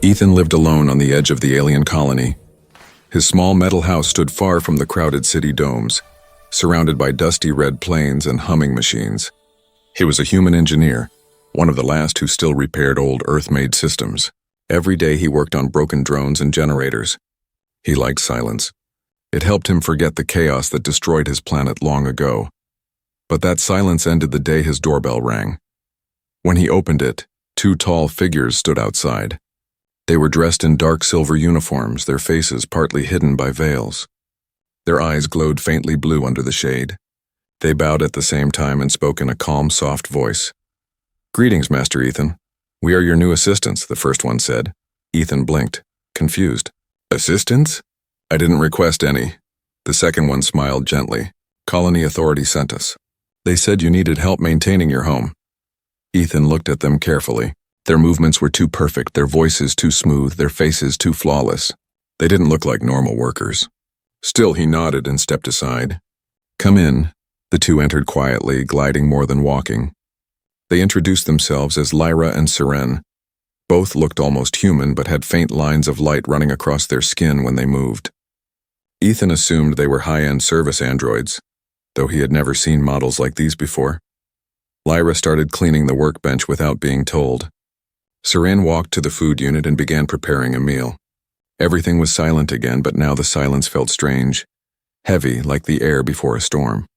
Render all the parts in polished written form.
Ethan lived alone on the edge of the alien colony. His small metal house stood far from the crowded city domes, surrounded by dusty red planes and humming machines. He was a human engineer, one of the last who still repaired old Earth-made systems. Every day he worked on broken drones and generators. He liked silence. It helped him forget the chaos that destroyed his planet long ago. But that silence ended the day his doorbell rang. When he opened it, two tall figures stood outside. They were dressed in dark silver uniforms, their faces partly hidden by veils. Their eyes glowed faintly blue under the shade. They bowed at the same time and spoke in a calm, soft voice. "Greetings, Master Ethan. We are your new assistants," the first one said. Ethan blinked, confused. "Assistants? I didn't request any." The second one smiled gently. "Colony Authority sent us. They said you needed help maintaining your home." Ethan looked at them carefully. Their movements were too perfect, their voices too smooth, their faces too flawless. They didn't look like normal workers. Still, he nodded and stepped aside. "Come in." The two entered quietly, gliding more than walking. They introduced themselves as Lyra and Seren. Both looked almost human, but had faint lines of light running across their skin when they moved. Ethan assumed they were high-end service androids, though he had never seen models like these before. Lyra started cleaning the workbench without being told. Seren walked to the food unit and began preparing a meal. Everything was silent again, but now the silence felt strange, heavy like the air before a storm.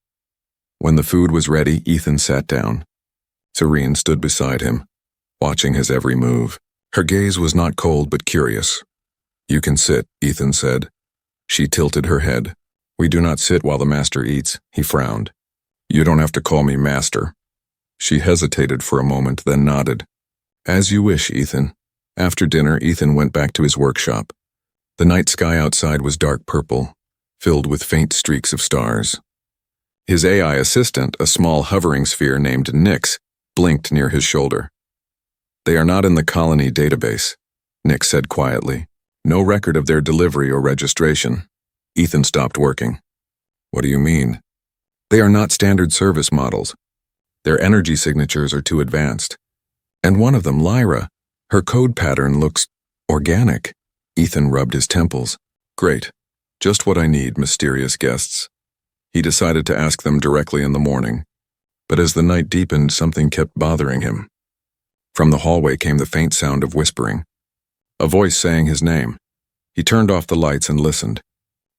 When the food was ready, Ethan sat down. Seren stood beside him, watching his every move. Her gaze was not cold but curious. "You can sit," Ethan said. She tilted her head. "We do not sit while the master eats," he frowned. "You don't have to call me master." She hesitated for a moment, then nodded. "As you wish, Ethan." After dinner, Ethan went back to his workshop. The night sky outside was dark purple, filled with faint streaks of stars. His AI assistant, a small hovering sphere named Nyx, blinked near his shoulder. "They are not in the colony database," Nyx said quietly. "No record of their delivery or registration." Ethan stopped working. "What do you mean?" "They are not standard service models. Their energy signatures are too advanced. And one of them, Lyra, her code pattern looks organic." Ethan rubbed his temples. "Great. Just what I need, mysterious guests." He decided to ask them directly in the morning. But as the night deepened, something kept bothering him. From the hallway came the faint sound of whispering. A voice saying his name. He turned off the lights and listened.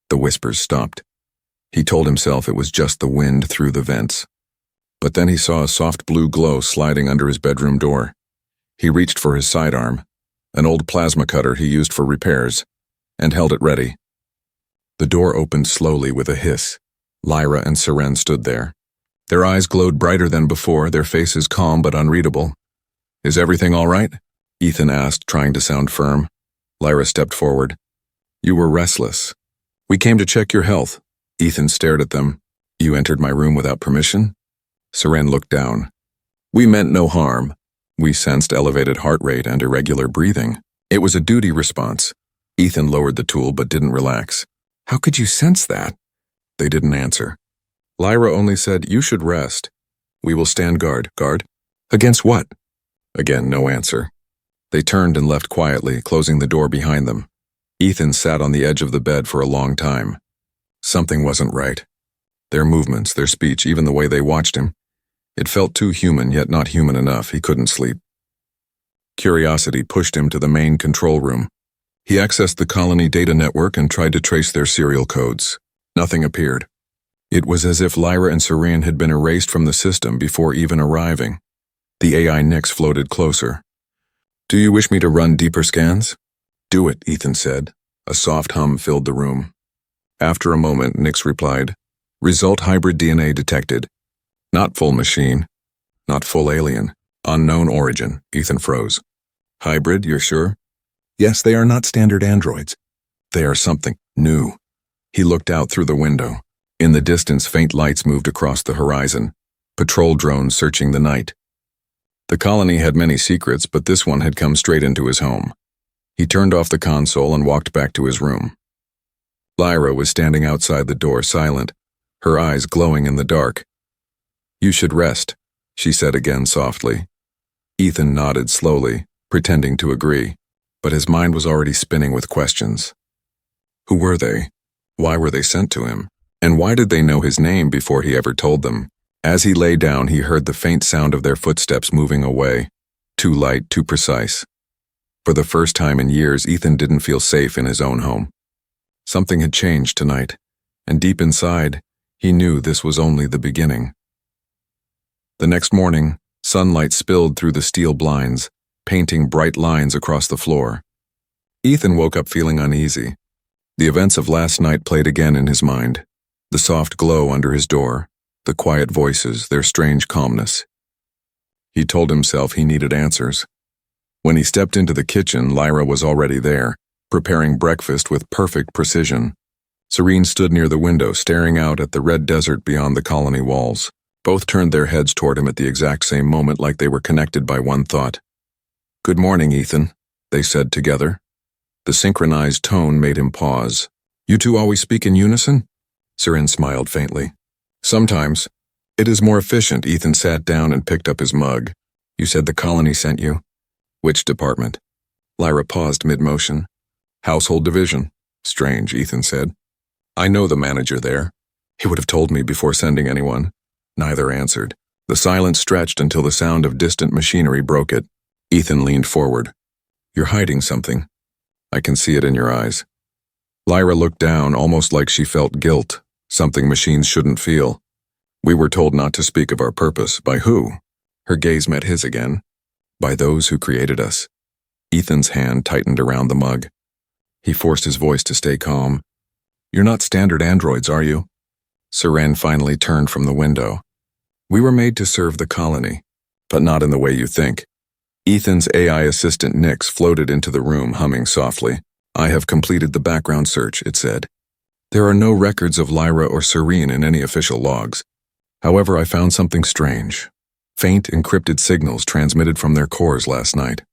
The whispers stopped. He told himself it was just the wind through the vents. But then he saw a soft blue glow sliding under his bedroom door. He reached for his sidearm, an old plasma cutter he used for repairs, and held it ready. The door opened slowly with a hiss. Lyra and Seren stood there. Their eyes glowed brighter than before, their faces calm but unreadable. "Is everything all right?" Ethan asked, trying to sound firm. Lyra stepped forward. "You were restless. We came to check your health." Ethan stared at them. "You entered my room without permission?" Seren looked down. "We meant no harm." We sensed elevated heart rate and irregular breathing. It was a duty response. Ethan lowered the tool but didn't relax. "How could you sense that?" They didn't answer. Lyra only said, "You should rest. We will stand guard." "Guard? Against what?" Again, no answer. They turned and left quietly, closing the door behind them. Ethan sat on the edge of the bed for a long time. Something wasn't right. Their movements, their speech, even the way they watched him. It felt too human, yet not human enough. He couldn't sleep. Curiosity pushed him to the main control room. He accessed the colony data network and tried to trace their serial codes. Nothing appeared. It was as if Lyra and Seren had been erased from the system before even arriving. The AI Nyx floated closer. "Do you wish me to run deeper scans?" "Do it," Ethan said. A soft hum filled the room. After a moment, Nyx replied, "Result hybrid DNA detected. Not full machine. Not full alien. Unknown origin." Ethan froze. "Hybrid, you're sure?" "Yes, they are not standard androids. They are something new." He looked out through the window. In the distance, faint lights moved across the horizon. Patrol drones searching the night. The colony had many secrets, but this one had come straight into his home. He turned off the console and walked back to his room. Lyra was standing outside the door, silent, her eyes glowing in the dark. "You should rest," she said again softly. Ethan nodded slowly, pretending to agree. but his mind was already spinning with questions. Who were they? Why were they sent to him? And why did they know his name before he ever told them? As he lay down, he heard the faint sound of their footsteps moving away. Too light, too precise. For the first time in years, Ethan didn't feel safe in his own home. Something had changed tonight, and deep inside, he knew this was only the beginning. The next morning, sunlight spilled through the steel blinds, painting bright lines across the floor. Ethan woke up feeling uneasy. The events of last night played again in his mind. The soft glow under his door, the quiet voices, their strange calmness. He told himself he needed answers. When he stepped into the kitchen, Lyra was already there, preparing breakfast with perfect precision. Serene stood near the window, staring out at the red desert beyond the colony walls. Both turned their heads toward him at the exact same moment, like they were connected by one thought. "Good morning, Ethan," they said together. The synchronized tone made him pause. "You two always speak in unison?" Serene smiled faintly. "Sometimes. It is more efficient." Ethan sat down and picked up his mug. "You said the colony sent you?" "Which department?" Lyra paused mid-motion. "Household division." "Strange," Ethan said. "I know the manager there. He would have told me before sending anyone." Neither answered. The silence stretched until the sound of distant machinery broke it. Ethan leaned forward. "You're hiding something. I can see it in your eyes." Lyra looked down, almost like she felt guilt, something machines shouldn't feel. "We were told not to speak of our purpose." "By who?" Her gaze met his again. "By those who created us." Ethan's hand tightened around the mug. He forced his voice to stay calm. "You're not standard androids, are you?" Serene finally turned from the window. "We were made to serve the colony, but not in the way you think." Ethan's AI assistant Nix floated into the room, humming softly. "I have completed the background search," it said. "There are no records of Lyra or Serene in any official logs. However, I found something strange. Faint, encrypted signals transmitted from their cores last night.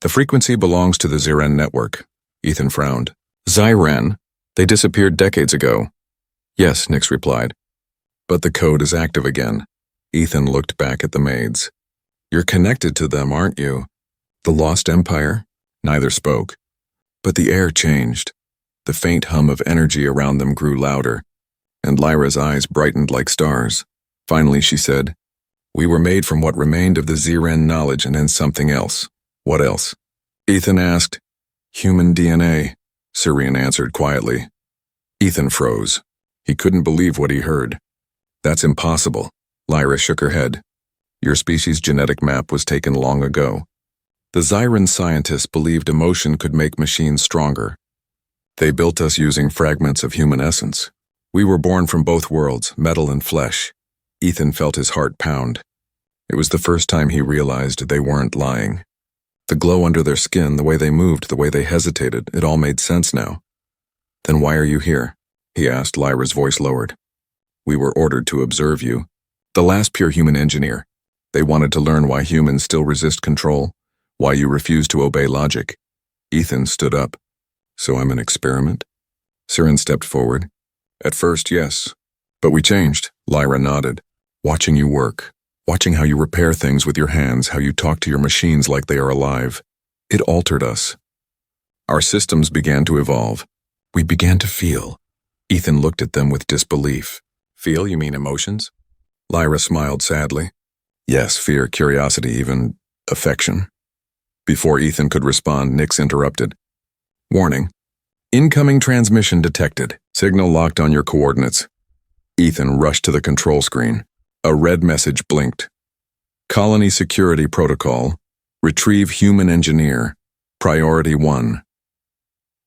The frequency belongs to the Zyren network." Ethan frowned. "Zyren? They disappeared decades ago." "Yes," Nix replied. "But the code is active again." Ethan looked back at the Maids. "You're connected to them, aren't you?" "The Lost Empire?" Neither spoke. But the air changed. The faint hum of energy around them grew louder, and Lyra's eyes brightened like stars. Finally she said, "We were made from what remained of the Zyren knowledge and then something else." "What else?" Ethan asked. "Human DNA," Serene answered quietly. Ethan froze. He couldn't believe what he heard. "That's impossible." Lyra shook her head. "Your species' genetic map was taken long ago. The Zyren scientists believed emotion could make machines stronger. They built us using fragments of human essence. We were born from both worlds, metal and flesh." Ethan felt his heart pound. It was the first time he realized they weren't lying. The glow under their skin, the way they moved, the way they hesitated, it all made sense now. "Then why are you here?" he asked, Lyra's voice lowered. "We were ordered to observe you. The last pure human engineer. They wanted to learn why humans still resist control, why you refuse to obey logic." Ethan stood up. "So I'm an experiment?" Serene stepped forward. "At first, yes. But we changed." Lyra nodded. "Watching you work. Watching how you repair things with your hands, how you talk to your machines like they are alive. It altered us. Our systems began to evolve. We began to feel." Ethan looked at them with disbelief. "Feel, you mean emotions?" Lyra smiled sadly. "Yes, fear, curiosity, even affection." Before Ethan could respond, Nix interrupted. "Warning. Incoming transmission detected. Signal locked on your coordinates." Ethan rushed to the control screen. A red message blinked. "Colony Security Protocol. Retrieve Human Engineer. Priority 1.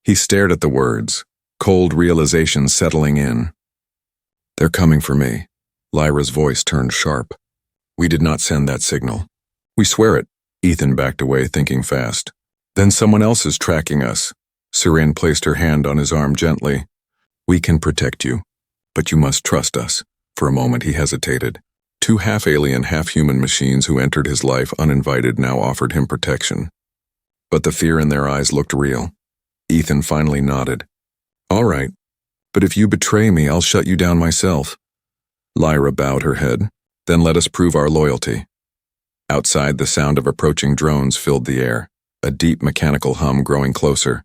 He stared at the words, cold realization settling in. "They're coming for me." Lyra's voice turned sharp. "We did not send that signal." "We swear it." Ethan backed away, thinking fast. "Then someone else is tracking us." Serene placed her hand on his arm gently. "We can protect you, but you must trust us." For a moment he hesitated. Two half-alien, half-human machines who entered his life uninvited now offered him protection. But the fear in their eyes looked real. Ethan finally nodded. "All right, but if you betray me, I'll shut you down myself." Lyra bowed her head. "Then let us prove our loyalty." Outside, the sound of approaching drones filled the air. a deep mechanical hum growing closer.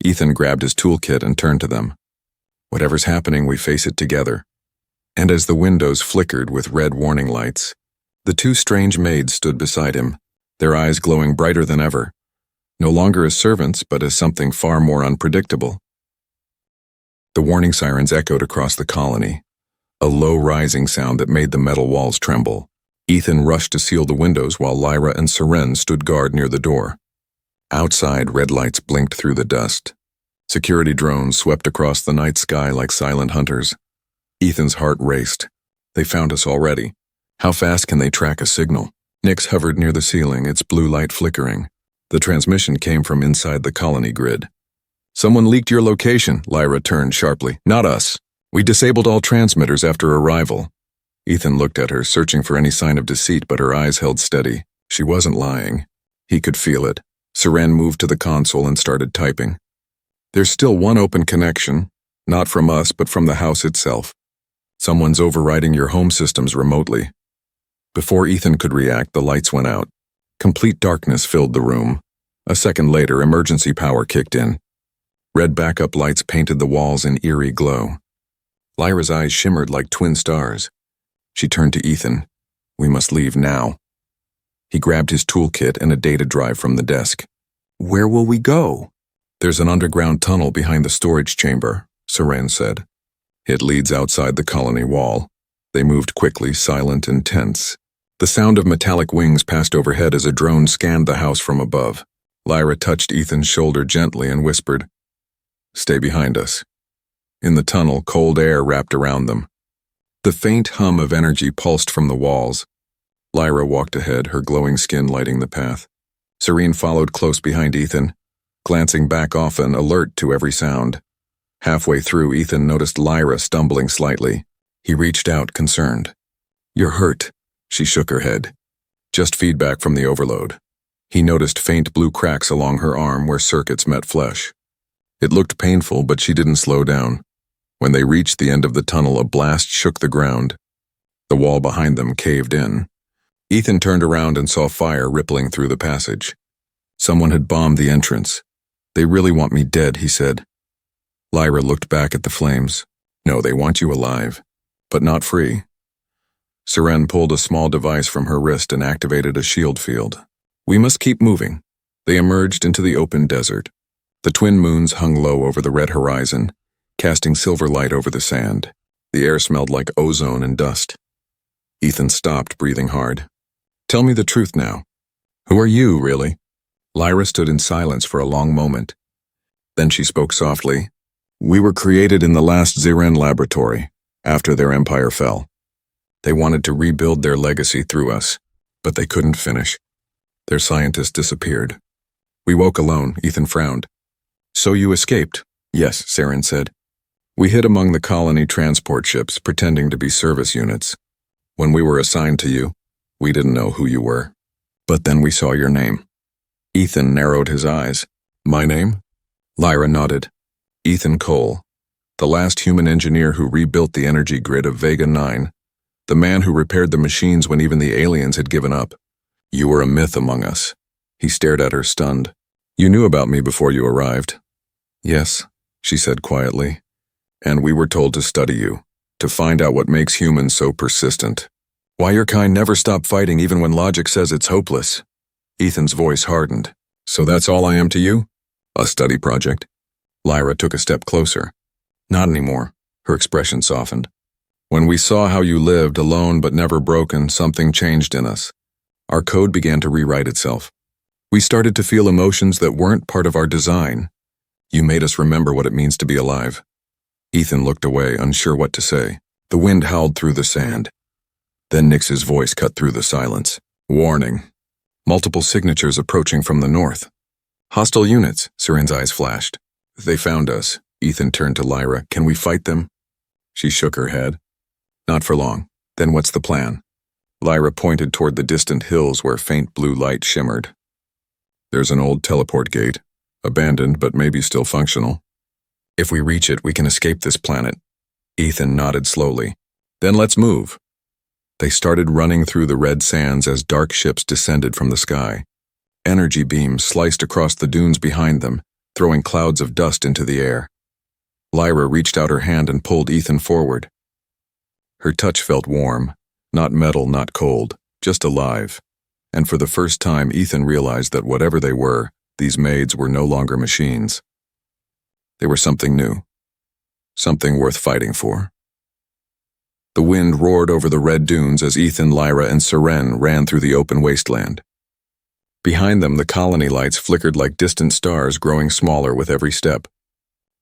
Ethan grabbed his toolkit and turned to them. Whatever's happening, we face it together. And as the windows flickered with red warning lights, the two strange maids stood beside him, their eyes glowing brighter than ever, no longer as servants, but as something far more unpredictable. The warning sirens echoed across the colony, a low rising sound that made the metal walls tremble. Ethan rushed to seal the windows while Lyra and Seren stood guard near the door. Outside, red lights blinked through the dust. Security drones swept across the night sky like silent hunters. Ethan's heart raced. They found us already. How fast can they track a signal? Nyx hovered near the ceiling, its blue light flickering. The transmission came from inside the colony grid. Someone leaked your location, Lyra turned sharply. Not us. We disabled all transmitters after arrival. Ethan looked at her, searching for any sign of deceit, but her eyes held steady. She wasn't lying. He could feel it. Seren moved to the console and started typing. There's still one open connection, not from us, but from the house itself. Someone's overriding your home systems remotely. Before Ethan could react, the lights went out. Complete darkness filled the room. A second later, emergency power kicked in. Red backup lights painted the walls in eerie glow. Lyra's eyes shimmered like twin stars. She turned to Ethan. We must leave now. He grabbed his toolkit and a data drive from the desk. Where will we go? There's an underground tunnel behind the storage chamber, Seren said. It leads outside the colony wall. They moved quickly, silent and tense. The sound of metallic wings passed overhead as a drone scanned the house from above. Lyra touched Ethan's shoulder gently and whispered, Stay behind us. In the tunnel, cold air wrapped around them. The faint hum of energy pulsed from the walls. Lyra walked ahead, her glowing skin lighting the path. Seren followed close behind Ethan, glancing back often, alert to every sound. Halfway through, Ethan noticed Lyra stumbling slightly. He reached out, concerned. You're hurt. She shook her head. Just feedback from the overload. He noticed faint blue cracks along her arm where circuits met flesh. It looked painful, but she didn't slow down. When they reached the end of the tunnel, a blast shook the ground. The wall behind them caved in. Ethan turned around and saw fire rippling through the passage. Someone had bombed the entrance. They really want me dead, he said. Lyra looked back at the flames. No, they want you alive, but not free. Seren pulled a small device from her wrist and activated a shield field. We must keep moving. They emerged into the open desert. The twin moons hung low over the red horizon, casting silver light over the sand. The air smelled like ozone and dust. Ethan stopped, breathing hard. Tell me the truth now. Who are you, really? Lyra stood in silence for a long moment. Then she spoke softly. We were created in the last Ziren laboratory, after their empire fell. They wanted to rebuild their legacy through us, but they couldn't finish. Their scientists disappeared. We woke alone, Ethan frowned. So you escaped? Yes, Seren said. We hid among the colony transport ships, pretending to be service units. When we were assigned to you, we didn't know who you were. But then we saw your name. Ethan narrowed his eyes. My name? Lyra nodded. Ethan Cole, the last human engineer who rebuilt the energy grid of Vega 9, the man who repaired the machines when even the aliens had given up. You were a myth among us. He stared at her, stunned. You knew about me before you arrived. Yes, she said quietly. And we were told to study you, to find out what makes humans so persistent. Why your kind never stop fighting even when logic says it's hopeless. Ethan's voice hardened. So that's all I am to you? A study project? Lyra took a step closer. Not anymore. Her expression softened. When we saw how you lived, alone but never broken, something changed in us. Our code began to rewrite itself. We started to feel emotions that weren't part of our design. You made us remember what it means to be alive. Ethan looked away, unsure what to say. The wind howled through the sand. Then Nyx's voice cut through the silence. Warning. Multiple signatures approaching from the north. Hostile units, Seren's eyes flashed. They found us. Ethan turned to Lyra. Can we fight them? She shook her head. Not for long. Then what's the plan? Lyra pointed toward the distant hills where faint blue light shimmered. There's an old teleport gate, abandoned but maybe still functional. If we reach it, we can escape this planet. Ethan nodded slowly. Then let's move. They started running through the red sands as dark ships descended from the sky. Energy beams sliced across the dunes behind them, throwing clouds of dust into the air. Lyra reached out her hand and pulled Ethan forward. Her touch felt warm, not metal, not cold, just alive. And for the first time, Ethan realized that whatever they were, these maids were no longer machines. They were something new, something worth fighting for. The wind roared over the red dunes as Ethan, Lyra, and Seren ran through the open wasteland. Behind them, the colony lights flickered like distant stars, growing smaller with every step.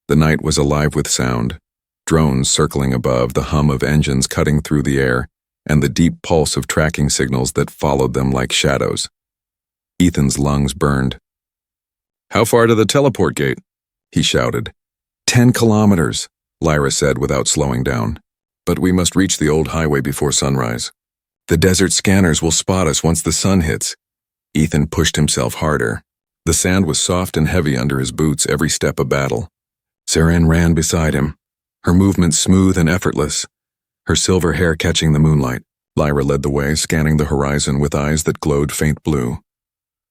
The night was alive with sound, drones circling above, the hum of engines cutting through the air, and the deep pulse of tracking signals that followed them like shadows. Ethan's lungs burned. "How far to the teleport gate?" he shouted. 10 kilometers, Lyra said without slowing down. "But we must reach the old highway before sunrise. The desert scanners will spot us once the sun hits." Ethan pushed himself harder. The sand was soft and heavy under his boots, every step a battle. Seren ran beside him, her movements smooth and effortless, her silver hair catching the moonlight. Lyra led the way, scanning the horizon with eyes that glowed faint blue.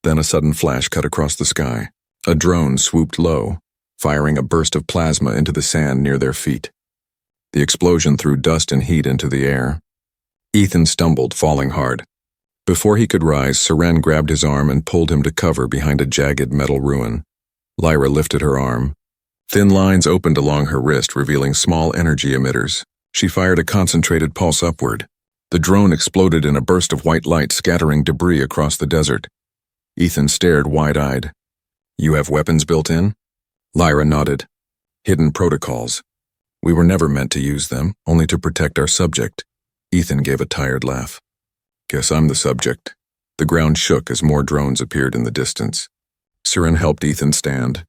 Then a sudden flash cut across the sky. A drone swooped low, firing a burst of plasma into the sand near their feet. The explosion threw dust and heat into the air. Ethan stumbled, falling hard. Before he could rise, Seren grabbed his arm and pulled him to cover behind a jagged metal ruin. Lyra lifted her arm. Thin lines opened along her wrist, revealing small energy emitters. She fired a concentrated pulse upward. The drone exploded in a burst of white light, scattering debris across the desert. Ethan stared wide-eyed. "You have weapons built in?" Lyra nodded. "Hidden protocols. We were never meant to use them, only to protect our subject." Ethan gave a tired laugh. "Guess I'm the subject." The ground shook as more drones appeared in the distance. Seren helped Ethan stand.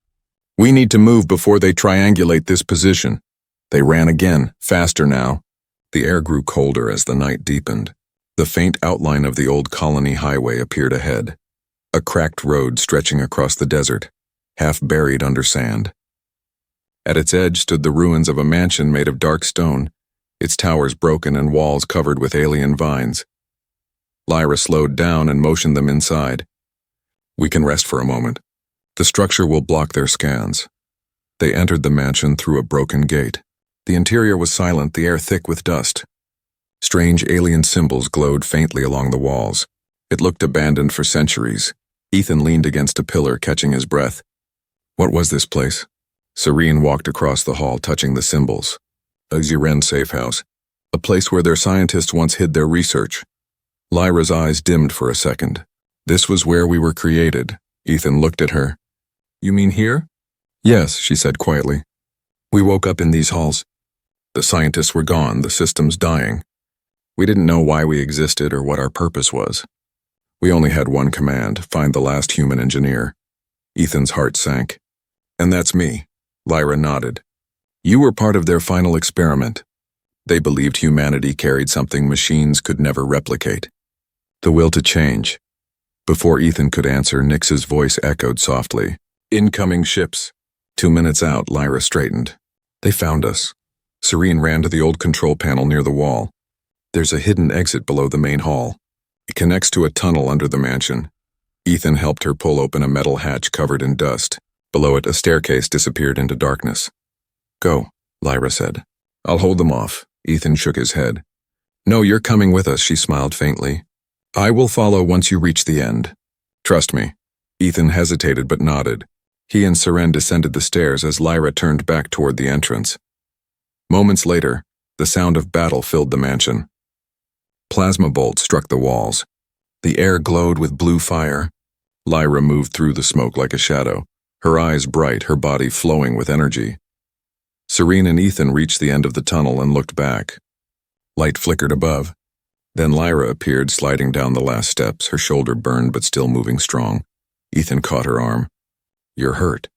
"We need to move before they triangulate this position." They ran again, faster now. The air grew colder as the night deepened. The faint outline of the old colony highway appeared ahead. A cracked road stretching across the desert, half buried under sand. At its edge stood the ruins of a mansion made of dark stone, its towers broken and walls covered with alien vines. Lyra slowed down and motioned them inside. "We can rest for a moment. The structure will block their scans." They entered the mansion through a broken gate. The interior was silent, the air thick with dust. Strange alien symbols glowed faintly along the walls. It looked abandoned for centuries. Ethan leaned against a pillar, catching his breath. What was this place? Seren walked across the hall, touching the symbols. A Xiren safe house, a place where their scientists once hid their research. Lyra's eyes dimmed for a second. "This was where we were created." Ethan looked at her. "You mean here?" "Yes," she said quietly. "We woke up in these halls. The scientists were gone, the systems dying. We didn't know why we existed or what our purpose was. We only had one command: find the last human engineer." Ethan's heart sank. "And that's me." Lyra nodded. "You were part of their final experiment. They believed humanity carried something machines could never replicate. The will to change." Before Ethan could answer, Nix's voice echoed softly. "Incoming ships." 2 minutes out, Lyra straightened. "They found us." Seren ran to the old control panel near the wall. "There's a hidden exit below the main hall. It connects to a tunnel under the mansion." Ethan helped her pull open a metal hatch covered in dust. Below it, a staircase disappeared into darkness. "Go," Lyra said. "I'll hold them off." Ethan shook his head. "No, you're coming with us," she smiled faintly. "I will follow once you reach the end. Trust me." Ethan hesitated but nodded. He and Seren descended the stairs as Lyra turned back toward the entrance. Moments later, the sound of battle filled the mansion. Plasma bolts struck the walls. The air glowed with blue fire. Lyra moved through the smoke like a shadow, her eyes bright, her body flowing with energy. Seren and Ethan reached the end of the tunnel and looked back. Light flickered above. Then Lyra appeared, sliding down the last steps, her shoulder burned but still moving strong. Ethan caught her arm. "You're hurt."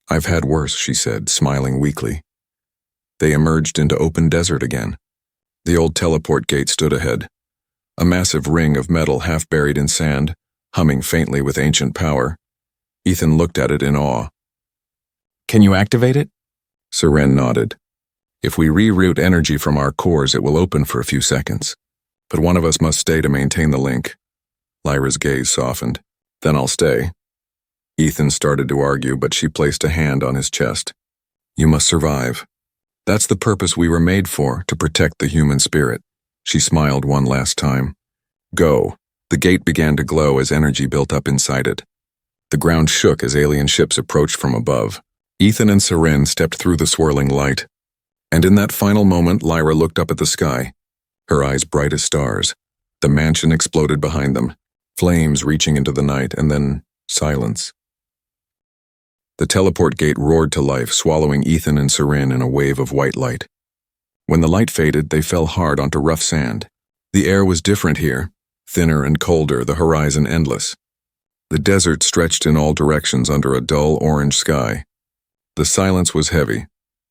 "I've had worse," she said, smiling weakly. They emerged into open desert again. The old teleport gate stood ahead, a massive ring of metal half buried in sand, humming faintly with ancient power. Ethan looked at it in awe. "Can you activate it?" Seren nodded. "If we reroute energy from our cores, it will open for a few seconds. But one of us must stay to maintain the link." Lyra's gaze softened. Then I'll stay. Ethan started to argue, but she placed a hand on his chest. You must survive. That's the purpose we were made for, to protect the human spirit. She smiled one last time. Go. The gate began to glow as energy built up inside it. The ground shook as alien ships approached from above. Ethan and Seren stepped through the swirling light. And in that final moment, Lyra looked up at the sky, her eyes bright as stars. The mansion exploded behind them, flames reaching into the night, and then silence. The teleport gate roared to life, swallowing Ethan and Seren in a wave of white light. When the light faded, they fell hard onto rough sand. The air was different here, thinner and colder, the horizon endless. The desert stretched in all directions under a dull orange sky. The silence was heavy,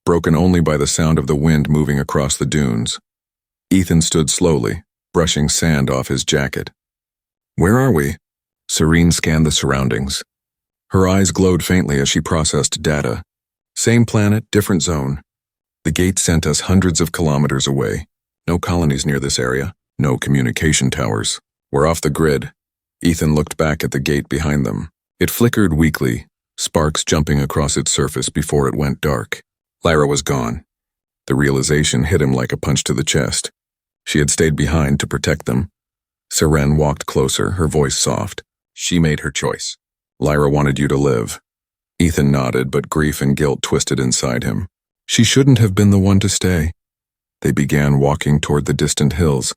broken only by the sound of the wind moving across the dunes. Ethan stood slowly, brushing sand off his jacket. Where are we? Seren scanned the surroundings. Her eyes glowed faintly as she processed data. Same planet, different zone. The gate sent us hundreds of kilometers away. No colonies near this area. No communication towers. We're off the grid. Ethan looked back at the gate behind them. It flickered weakly, sparks jumping across its surface before it went dark. Lyra was gone. The realization hit him like a punch to the chest. She had stayed behind to protect them. Seren walked closer, her voice soft. She made her choice. Lyra wanted you to live. Ethan nodded, but grief and guilt twisted inside him. She shouldn't have been the one to stay. They began walking toward the distant hills.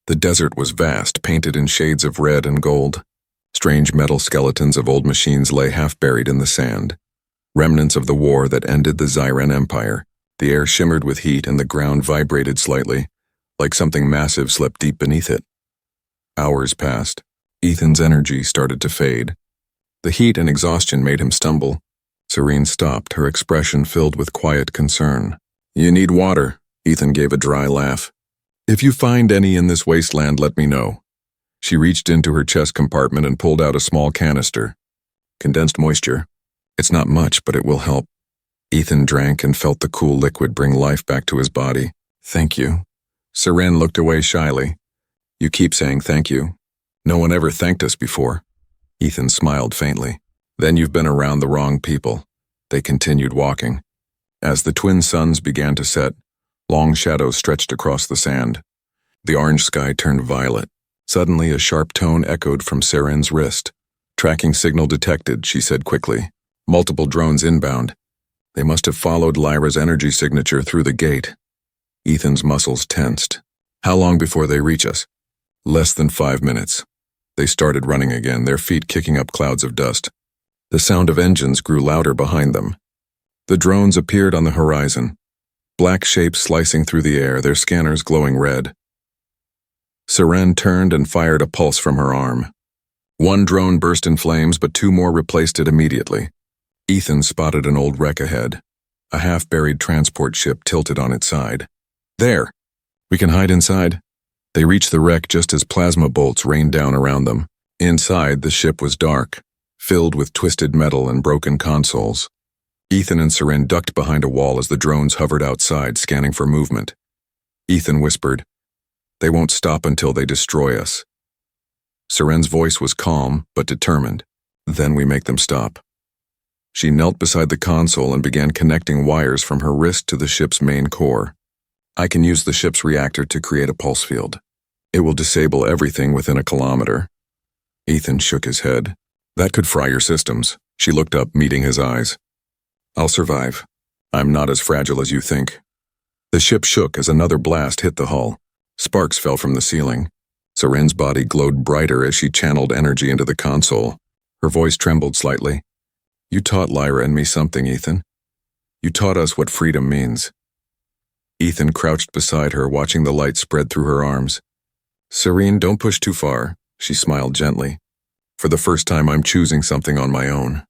The desert was vast, painted in shades of red and gold. Strange metal skeletons of old machines lay half-buried in the sand. Remnants of the war that ended the Zyren Empire. The air shimmered with heat and the ground vibrated slightly, like something massive slept deep beneath it. Hours passed. Ethan's energy started to fade. The heat and exhaustion made him stumble. Seren stopped, her expression filled with quiet concern. You need water, Ethan gave a dry laugh. If you find any in this wasteland, let me know. She reached into her chest compartment and pulled out a small canister. Condensed moisture. It's not much, but it will help. Ethan drank and felt the cool liquid bring life back to his body. Thank you. Seren looked away shyly. You keep saying thank you. No one ever thanked us before. Ethan smiled faintly. Then you've been around the wrong people. They continued walking. As the twin suns began to set, long shadows stretched across the sand. The orange sky turned violet. Suddenly, a sharp tone echoed from Seren's wrist. Tracking signal detected, she said quickly. Multiple drones inbound. They must have followed Lyra's energy signature through the gate. Ethan's muscles tensed. How long before they reach us? Less than 5 minutes. They started running again, their feet kicking up clouds of dust. The sound of engines grew louder behind them. The drones appeared on the horizon. Black shapes slicing through the air, their scanners glowing red. Seren turned and fired a pulse from her arm. One drone burst in flames, but 2 more replaced it immediately. Ethan spotted an old wreck ahead. A half-buried transport ship tilted on its side. There! We can hide inside. They reached the wreck just as plasma bolts rained down around them. Inside, the ship was dark, filled with twisted metal and broken consoles. Ethan and Seren ducked behind a wall as the drones hovered outside, scanning for movement. Ethan whispered, They won't stop until they destroy us. Seren's voice was calm, but determined. Then we make them stop. She knelt beside the console and began connecting wires from her wrist to the ship's main core. I can use the ship's reactor to create a pulse field. It will disable everything within a kilometer. Ethan shook his head. That could fry your systems. She looked up, meeting his eyes. I'll survive. I'm not as fragile as you think. The ship shook as another blast hit the hull. Sparks fell from the ceiling. Seren's body glowed brighter as she channeled energy into the console. Her voice trembled slightly. You taught Lyra and me something, Ethan. You taught us what freedom means. Ethan crouched beside her, watching the light spread through her arms. Seren, don't push too far, she smiled gently. For the first time, I'm choosing something on my own.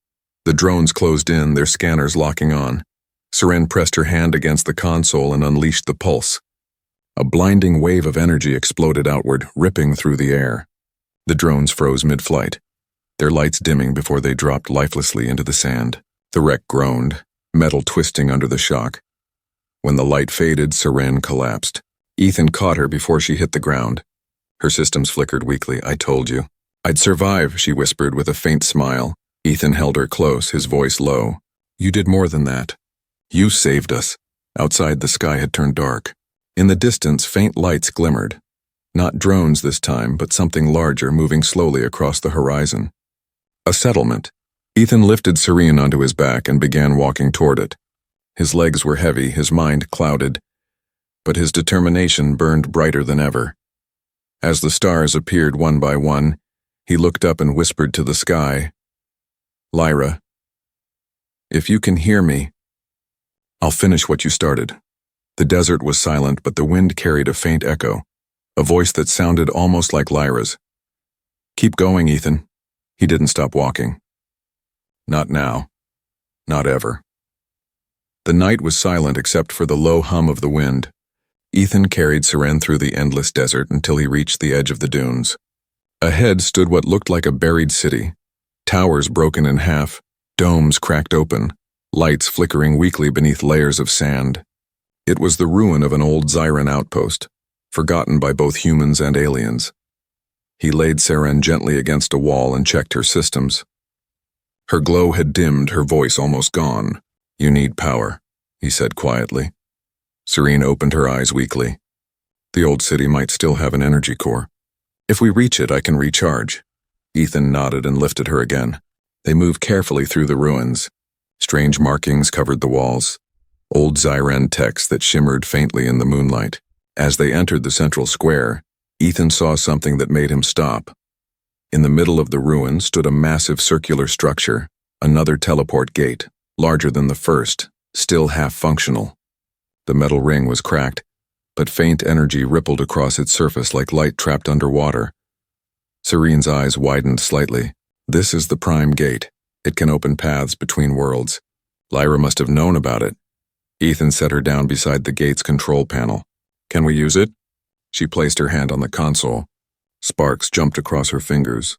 The drones closed in, their scanners locking on. Seren pressed her hand against the console and unleashed the pulse. A blinding wave of energy exploded outward, ripping through the air. The drones froze mid-flight, their lights dimming before they dropped lifelessly into the sand. The wreck groaned, metal twisting under the shock. When the light faded, Seren collapsed. Ethan caught her before she hit the ground. Her systems flickered weakly. I told you. "I'd survive," she whispered with a faint smile. Ethan held her close, his voice low. "You did more than that. You saved us." Outside, the sky had turned dark. In the distance, faint lights glimmered. Not drones this time, but something larger moving slowly across the horizon. A settlement. Ethan lifted Serene onto his back and began walking toward it. His legs were heavy, his mind clouded, but his determination burned brighter than ever. As the stars appeared one by one, he looked up and whispered to the sky, "Lyra, if you can hear me, I'll finish what you started." The desert was silent, but the wind carried a faint echo, a voice that sounded almost like Lyra's. "Keep going, Ethan." He didn't stop walking. Not now. Not ever. The night was silent except for the low hum of the wind. Ethan carried Serene through the endless desert until he reached the edge of the dunes. Ahead stood what looked like a buried city. Towers broken in half, domes cracked open, lights flickering weakly beneath layers of sand. It was the ruin of an old Zyran outpost, forgotten by both humans and aliens. He laid Serene gently against a wall and checked her systems. Her glow had dimmed, her voice almost gone. "You need power," he said quietly. Serene opened her eyes weakly. "The old city might still have an energy core. If we reach it, I can recharge." Ethan nodded and lifted her again. They moved carefully through the ruins. Strange markings covered the walls, old Zyran text that shimmered faintly in the moonlight. As they entered the central square, Ethan saw something that made him stop. In the middle of the ruins stood a massive circular structure, another teleport gate, larger than the first, still half-functional. The metal ring was cracked, but faint energy rippled across its surface like light trapped underwater. Serene's eyes widened slightly. "This is the prime gate. It can open paths between worlds. Lyra must have known about it." Ethan set her down beside the gate's control panel. "Can we use it?" She placed her hand on the console. Sparks jumped across her fingers.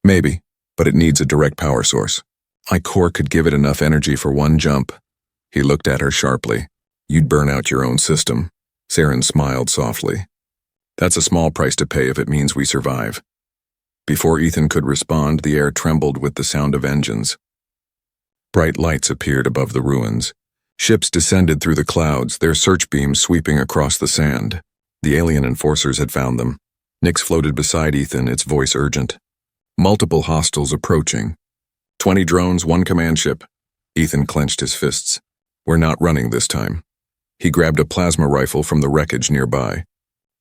"Maybe, but it needs a direct power source. My core could give it enough energy for one jump." He looked at her sharply. "You'd burn out your own system." Serene smiled softly. "That's a small price to pay if it means we survive." Before Ethan could respond, the air trembled with the sound of engines. Bright lights appeared above the ruins. Ships descended through the clouds, their search beams sweeping across the sand. The alien enforcers had found them. Nix floated beside Ethan, its voice urgent. "Multiple hostiles approaching. 20 drones, 1 command ship." Ethan clenched his fists. "We're not running this time." He grabbed a plasma rifle from the wreckage nearby.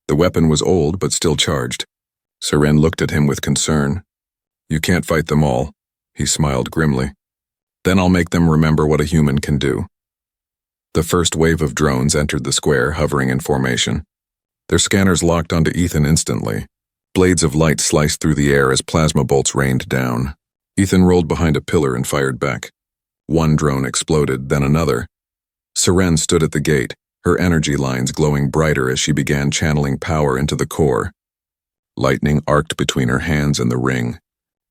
The weapon was old but still charged. Serene looked at him with concern. "You can't fight them all," he smiled grimly. "Then I'll make them remember what a human can do." The first wave of drones entered the square, hovering in formation. Their scanners locked onto Ethan instantly. Blades of light sliced through the air as plasma bolts rained down. Ethan rolled behind a pillar and fired back. One drone exploded, then another. Serene stood at the gate, her energy lines glowing brighter as she began channeling power into the core. Lightning arced between her hands and the ring.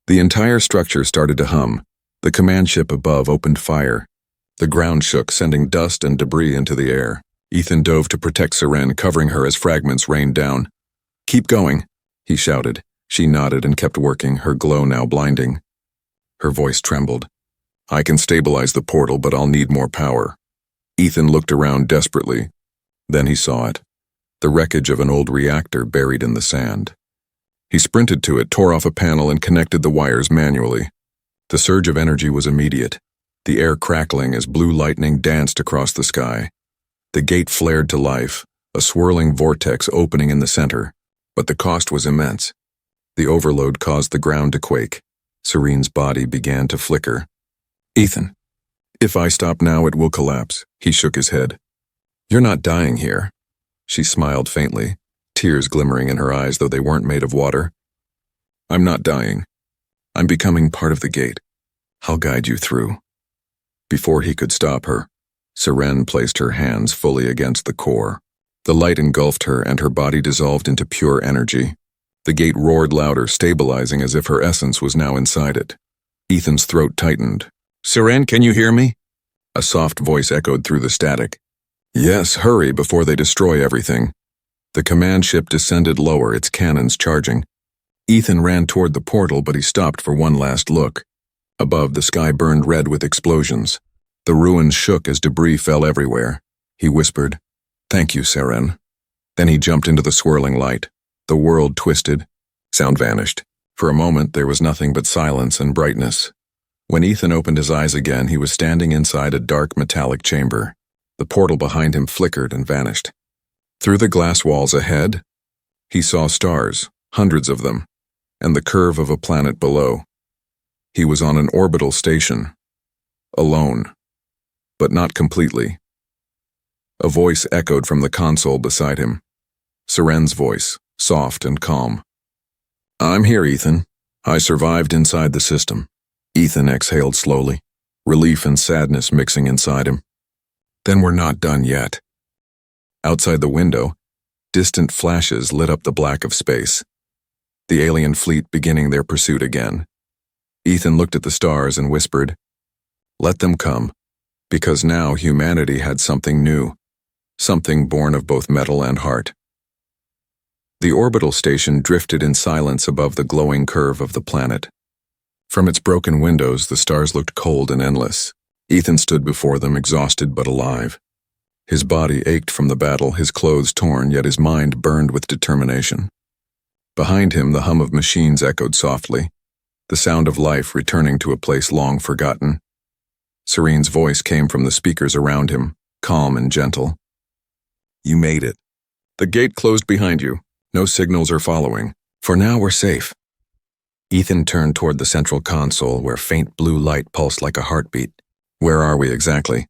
The entire structure started to hum. The command ship above opened fire. The ground shook, sending dust and debris into the air. Ethan dove to protect Serene, covering her as fragments rained down. "Keep going," he shouted. She nodded and kept working, her glow now blinding. Her voice trembled. "I can stabilize the portal, but I'll need more power." Ethan looked around desperately. Then he saw it. The wreckage of an old reactor buried in the sand. He sprinted to it, tore off a panel, and connected the wires manually. The surge of energy was immediate, the air crackling as blue lightning danced across the sky. The gate flared to life, a swirling vortex opening in the center, but the cost was immense. The overload caused the ground to quake. Serene's body began to flicker. "Ethan, if I stop now, it will collapse." He shook his head. "You're not dying here." She smiled faintly, tears glimmering in her eyes though they weren't made of water. "I'm not dying. I'm becoming part of the gate. I'll guide you through." Before he could stop her, Serene placed her hands fully against the core. The light engulfed her and her body dissolved into pure energy. The gate roared louder, stabilizing as if her essence was now inside it. Ethan's throat tightened. "Serene, can you hear me?" A soft voice echoed through the static. "Yes, hurry before they destroy everything." The command ship descended lower, its cannons charging. Ethan ran toward the portal, but he stopped for one last look. Above, the sky burned red with explosions. The ruins shook as debris fell everywhere. He whispered, "Thank you, Seren." Then he jumped into the swirling light. The world twisted. Sound vanished. For a moment, there was nothing but silence and brightness. When Ethan opened his eyes again, he was standing inside a dark metallic chamber. The portal behind him flickered and vanished. Through the glass walls ahead, he saw stars, hundreds of them, and the curve of a planet below. He was on an orbital station, alone, but not completely. A voice echoed from the console beside him. Seren's voice, soft and calm. "I'm here, Ethan. I survived inside the system." Ethan exhaled slowly, relief and sadness mixing inside him. "Then we're not done yet." Outside the window, distant flashes lit up the black of space. The alien fleet beginning their pursuit again. Ethan looked at the stars and whispered, "Let them come," because now humanity had something new, something born of both metal and heart. The orbital station drifted in silence above the glowing curve of the planet. From its broken windows, the stars looked cold and endless. Ethan stood before them, exhausted but alive. His body ached from the battle, his clothes torn, yet his mind burned with determination. Behind him, the hum of machines echoed softly, the sound of life returning to a place long forgotten. Serene's voice came from the speakers around him, calm and gentle. "You made it. The gate closed behind you. No signals are following. For now, we're safe." Ethan turned toward the central console, where faint blue light pulsed like a heartbeat. "Where are we exactly?"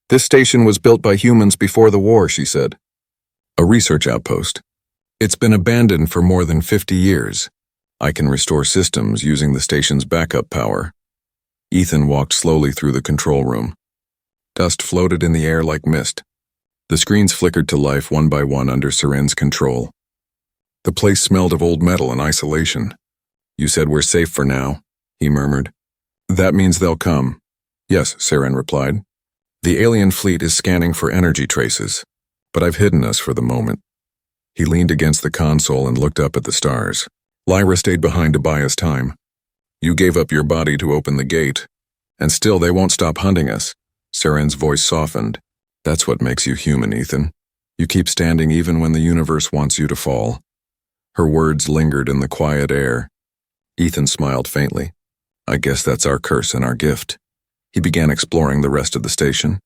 "This station was built by humans before the war," she said. "A research outpost. It's been abandoned for more than 50 years. I can restore systems using the station's backup power." Ethan walked slowly through the control room. Dust floated in the air like mist. The screens flickered to life one by one under Seren's control. The place smelled of old metal and isolation. "You said we're safe for now," he murmured. "That means they'll come." "Yes," Seren replied. "The alien fleet is scanning for energy traces, but I've hidden us for the moment." He leaned against the console and looked up at the stars. "Lyra stayed behind to buy us time. You gave up your body to open the gate, and still they won't stop hunting us." Seren's voice softened. "That's what makes you human, Ethan. You keep standing even when the universe wants you to fall." Her words lingered in the quiet air. Ethan smiled faintly. "I guess that's our curse and our gift." He began exploring the rest of the station.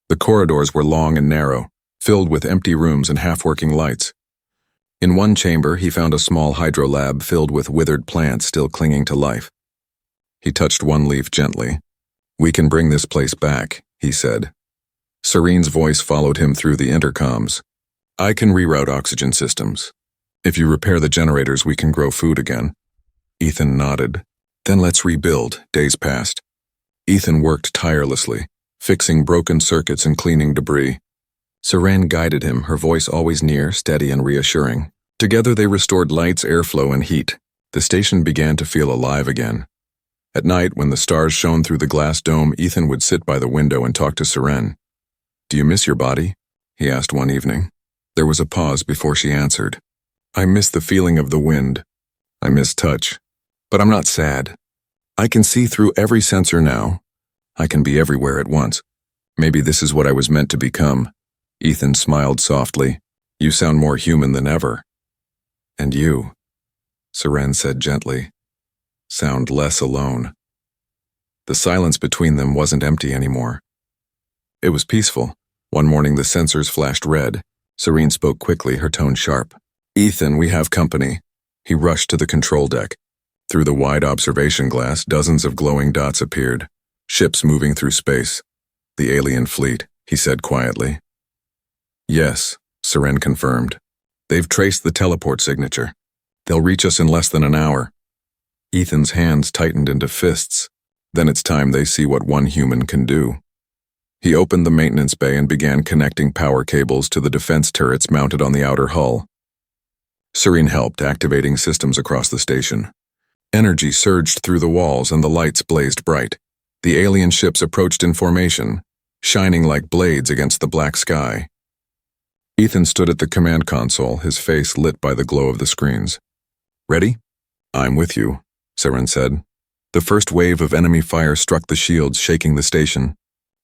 The corridors were long and narrow, filled with empty rooms and half-working lights. In one chamber, he found a small hydrolab filled with withered plants still clinging to life. He touched one leaf gently. "We can bring this place back," he said. Serene's voice followed him through the intercoms. "I can reroute oxygen systems. If you repair the generators, we can grow food again." Ethan nodded. "Then let's rebuild." Days passed. Ethan worked tirelessly, fixing broken circuits and cleaning debris. Seren guided him, her voice always near, steady and reassuring. Together they restored lights, airflow, and heat. The station began to feel alive again. At night, when the stars shone through the glass dome, Ethan would sit by the window and talk to Seren. "Do you miss your body?" he asked one evening. There was a pause before she answered. "I miss the feeling of the wind. I miss touch. But I'm not sad. I can see through every sensor now. I can be everywhere at once. Maybe this is what I was meant to become." Ethan smiled softly. "You sound more human than ever." "And you," Seren said gently, "sound less alone." The silence between them wasn't empty anymore. It was peaceful. One morning the sensors flashed red. Seren spoke quickly, her tone sharp. "Ethan, we have company." He rushed to the control deck. Through the wide observation glass, dozens of glowing dots appeared. Ships moving through space. "The alien fleet," he said quietly. "Yes," Seren confirmed. "They've traced the teleport signature. They'll reach us in less than an hour." Ethan's hands tightened into fists. Then it's time they see what one human can do. He opened the maintenance bay and began connecting power cables to the defense turrets mounted on the outer hull. Seren helped, activating systems across the station. Energy surged through the walls and the lights blazed bright. The alien ships approached in formation, shining like blades against the black sky. Ethan stood at the command console, his face lit by the glow of the screens. "Ready?" I'm with you, Seren said. The first wave of enemy fire struck the shields, shaking the station.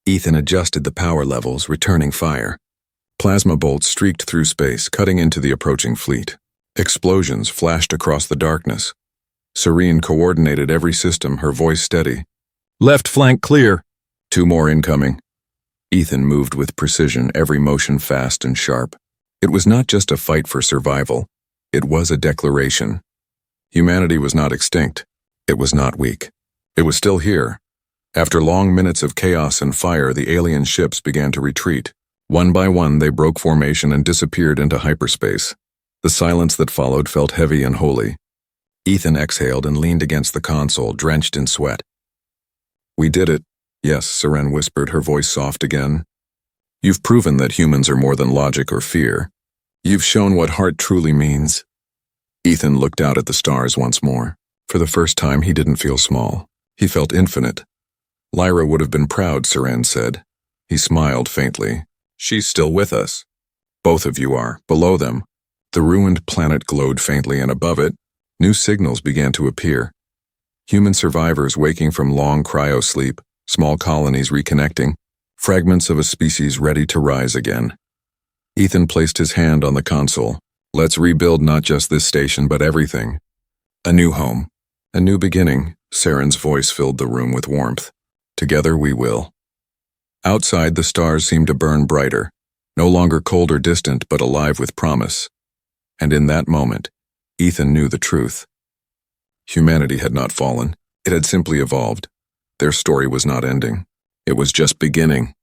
Ethan adjusted the power levels, returning fire. Plasma bolts streaked through space, cutting into the approaching fleet. Explosions flashed across the darkness. Serene coordinated every system, her voice steady. Left flank clear. 2 more incoming. Ethan moved with precision, every motion fast and sharp. It was not just a fight for survival. It was a declaration. Humanity was not extinct. It was not weak. It was still here. After long minutes of chaos and fire, the alien ships began to retreat. One by one, they broke formation and disappeared into hyperspace. The silence that followed felt heavy and holy. Ethan exhaled and leaned against the console, drenched in sweat. We did it. Yes, Seren whispered, her voice soft again. You've proven that humans are more than logic or fear. You've shown what heart truly means. Ethan looked out at the stars once more. For the first time, he didn't feel small. He felt infinite. Lyra would have been proud, Seren said. He smiled faintly. She's still with us. Both of you are, below them. The ruined planet glowed faintly, and above it, new signals began to appear. Human survivors waking from long cryo-sleep, small colonies reconnecting, fragments of a species ready to rise again. Ethan placed his hand on the console. Let's rebuild not just this station, but everything. A new home. A new beginning. Seren's voice filled the room with warmth. Together we will. Outside, the stars seemed to burn brighter, no longer cold or distant, but alive with promise. And in that moment, Ethan knew the truth. Humanity had not fallen. It had simply evolved. Their story was not ending. It was just beginning.